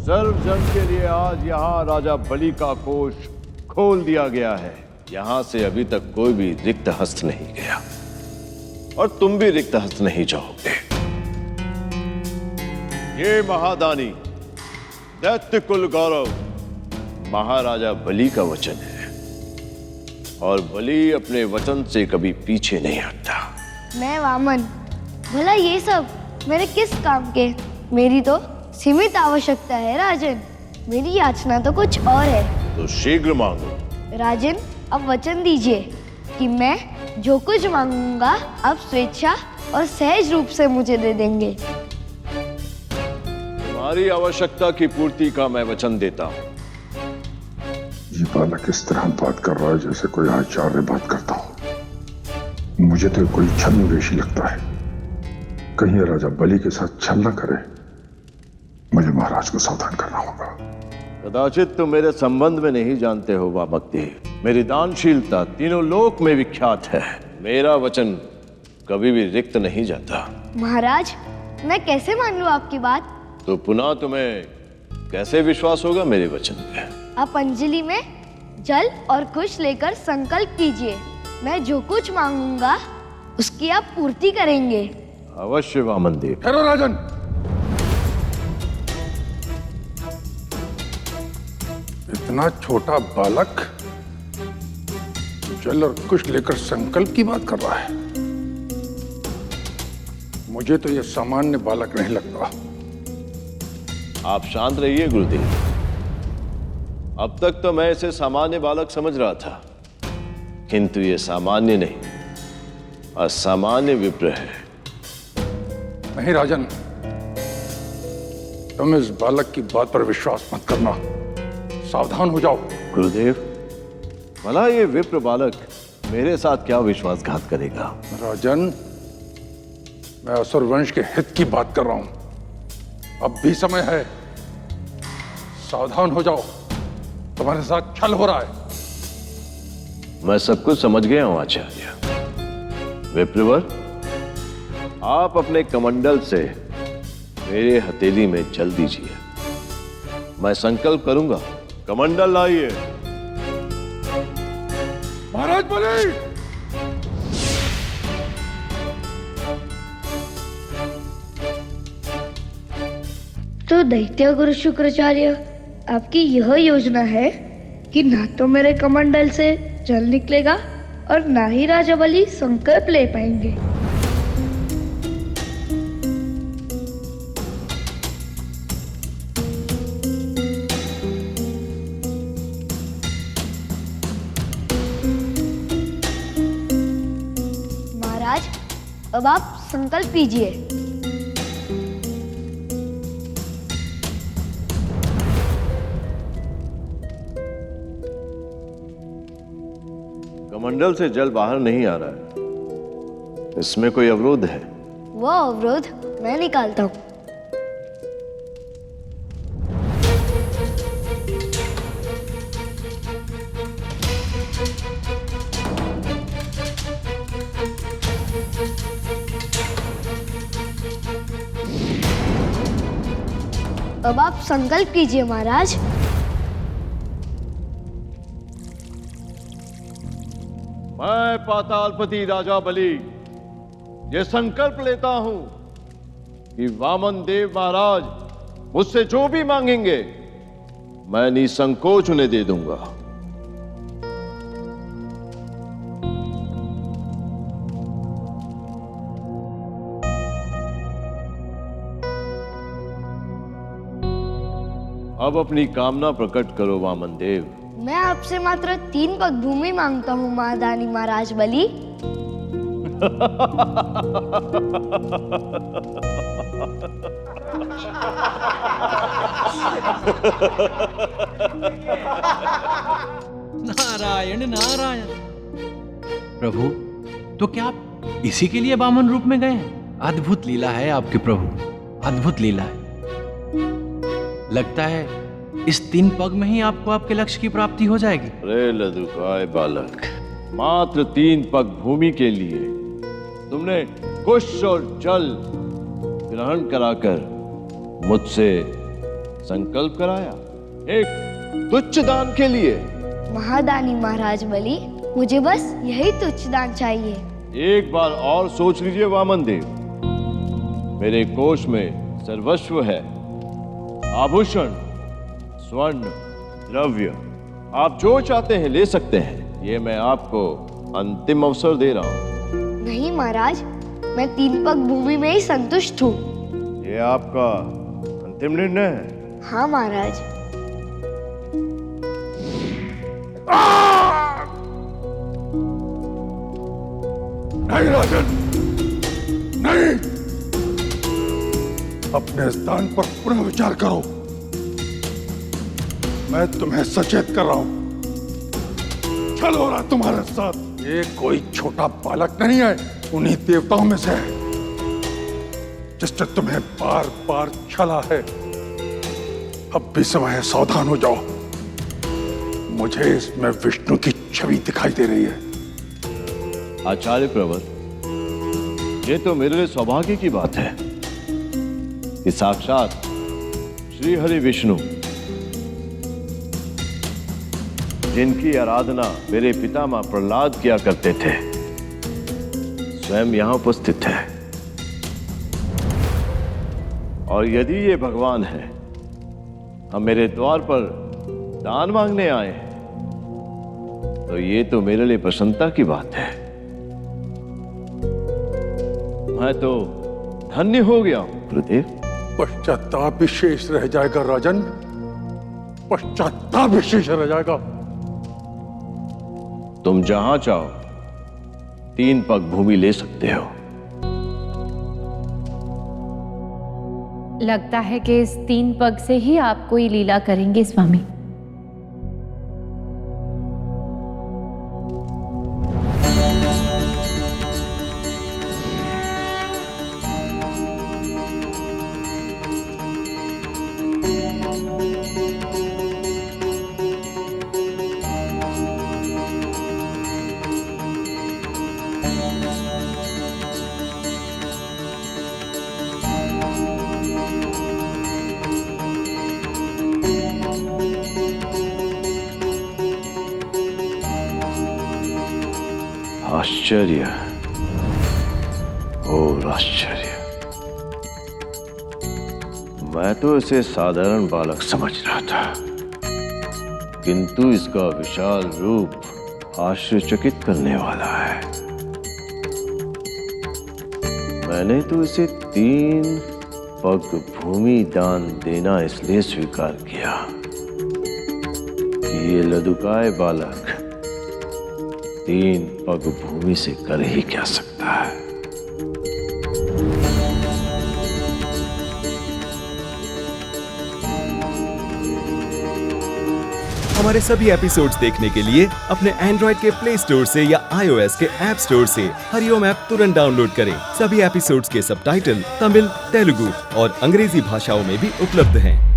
सर्व जन के लिए आज यहाँ राजा बलि का कोष खोल दिया गया है। यहाँ से अभी तक कोई भी रिक्त हस्त नहीं गया और तुम भी रिक्त हस्त नहीं जाओगे। ये महादानी दैत्य कुल गौरव महाराजा बलि का वचन है और बलि अपने वचन से कभी पीछे नहीं हटता। मैं वामन, भला ये सब मेरे किस काम के? मेरी तो सीमित आवश्यकता है राजन। मेरी याचना तो कुछ और है। तो शीघ्र मांगो। राजन, अब वचन दीजिए कि मैं जो कुछ मांगूंगा आप स्वेच्छा और सहज रूप से मुझे दे देंगे। तुम्हारी आवश्यकता की पूर्ति का मैं वचन देता हूँ। ये बालक इस तरह बात कर रहा है जैसे कोई आचार्य बात करता हो। मुझे तो कोई छद्मवेशी लगता है। कहीं ये राजा बलि के साथ छल न करे। मुझे महाराज को सावधान करना होगा। कदाचित तुम मेरे संबंध में नहीं जानते हो वामकदेव। मेरी दानशीलता तीनों लोक में विख्यात है। मेरा वचन कभी भी रिक्त नहीं जाता। महाराज, मैं कैसे मान लूं आपकी बात? तो पुनः तुम्हें कैसे विश्वास होगा मेरे वचन पे? आप अंजलि में जल और कुश लेकर संकल्प कीजिए। मैं जो कुछ मांगूंगा उसकी आप पूर्ति करेंगे। अवश्य वामनदेव। ठहरो राजन। इतना छोटा बालक जल और कुश लेकर संकल्प की बात कर रहा है। मुझे तो यह सामान्य बालक नहीं लगता। आप शांत रहिए गुरुदेव। अब तक तो मैं इसे सामान्य बालक समझ रहा था, किंतु ये सामान्य नहीं असामान्य विप्र है। नहीं राजन, तुम इस बालक की बात पर विश्वास मत करना। सावधान हो जाओ। गुरुदेव, भला ये विप्र बालक मेरे साथ क्या विश्वासघात करेगा? राजन, मैं असुर वंश के हित की बात कर रहा हूं। अब भी समय है। सावधान हो जाओ। तुम्हारे साथ छल हो रहा है। मैं सब कुछ समझ गया हूं आचार्य। विप्रवर, आप अपने कमंडल से मेरे हथेली में जल दीजिए। मैं संकल्प करूंगा। कमंडल लाइए। महाराज बलि! तो दैत्य गुरु शुक्राचार्य, आपकी यह योजना है कि ना तो मेरे कमंडल से जल निकलेगा और ना ही राजा बलि संकल्प ले पाएंगे। महाराज, अब आप संकल्प कीजिए। कमंडल से जल बाहर नहीं आ रहा है। इसमें कोई अवरोध है? वो अवरोध मैं निकालता हूँ। अब आप संकल्प कीजिए महाराज। मैं पातालपति राजा बलि ये संकल्प लेता हूं कि वामन देव महाराज मुझसे जो भी मांगेंगे मैं निसंकोच उन्हें दे दूंगा। अब अपनी कामना प्रकट करो वामन देव। मैं आपसे मात्र 3 पग भूमि मांगता हूँ महादानी महाराज बलि। नारायण नारायण। प्रभु, तो क्या आप इसी के लिए वामन रूप में गए हैं? अद्भुत लीला है आपकी प्रभु, अद्भुत लीला है। लगता है इस 3 पग में ही आपको आपके लक्ष्य की प्राप्ति हो जाएगी। अरे लदुकाय बालक, मात्र 3 पग भूमि के लिए तुमने कुश और जल ग्रहण कराकर मुझसे संकल्प कराया एक तुच्छ दान के लिए। महादानी महाराज बलि, मुझे बस यही तुच्छ दान चाहिए। एक बार और सोच लीजिए वामन देव, मेरे कोष में सर्वस्व है, आभूषण, स्वर्ण, द्रव्य, आप जो चाहते हैं ले सकते हैं। ये मैं आपको अंतिम अवसर दे रहा हूं। नहीं महाराज, मैं 3 पग भूमि में ही संतुष्ट हूँ। ये आपका अंतिम निर्णय है? हाँ महाराज। नहीं राजन, नहीं। अपने स्थान पर पुनः विचार करो। मैं तुम्हें सचेत कर रहा हूं। छल हो रहा तुम्हारे साथ। ये कोई छोटा बालक नहीं है, उन्हीं देवताओं में से है जिसने तुम्हें बार बार छला है। अब भी समय है, सावधान हो जाओ। मुझे इसमें विष्णु की छवि दिखाई दे रही है। आचार्य प्रवर, ये तो मेरे लिए सौभाग्य की बात है कि साक्षात श्री हरि विष्णु, जिनकी आराधना मेरे पितामह प्रहलाद किया करते थे, स्वयं यहां उपस्थित है। और यदि ये भगवान है, हम मेरे द्वार पर दान मांगने आए हैं, तो ये तो मेरे लिए प्रसन्नता की बात है। मैं तो धन्य हो गया हूं गुरुदेव। पश्चाताप शेष रह जाएगा राजन, पश्चाताप शेष रह जाएगा। तुम जहां चाहो 3 पग भूमि ले सकते हो। लगता है कि इस 3 पग से ही आप कोई लीला करेंगे स्वामी। आश्चर्य और आश्चर्य। मैं तो इसे साधारण बालक समझ रहा था, किंतु इसका विशाल रूप आश्चर्यचकित करने वाला है। मैंने तो इसे 3 पग भूमि दान देना इसलिए स्वीकार किया कि ये लदुकाय बालक 3 पग भूमि से कर ही क्या सकता है। हमारे सभी एपिसोड्स देखने के लिए अपने एंड्रॉइड के प्ले स्टोर से या iOS के ऐप स्टोर से हरिओम ऐप तुरंत डाउनलोड करें। सभी एपिसोड्स के सबटाइटल तमिल, तेलुगु और अंग्रेजी भाषाओं में भी उपलब्ध हैं।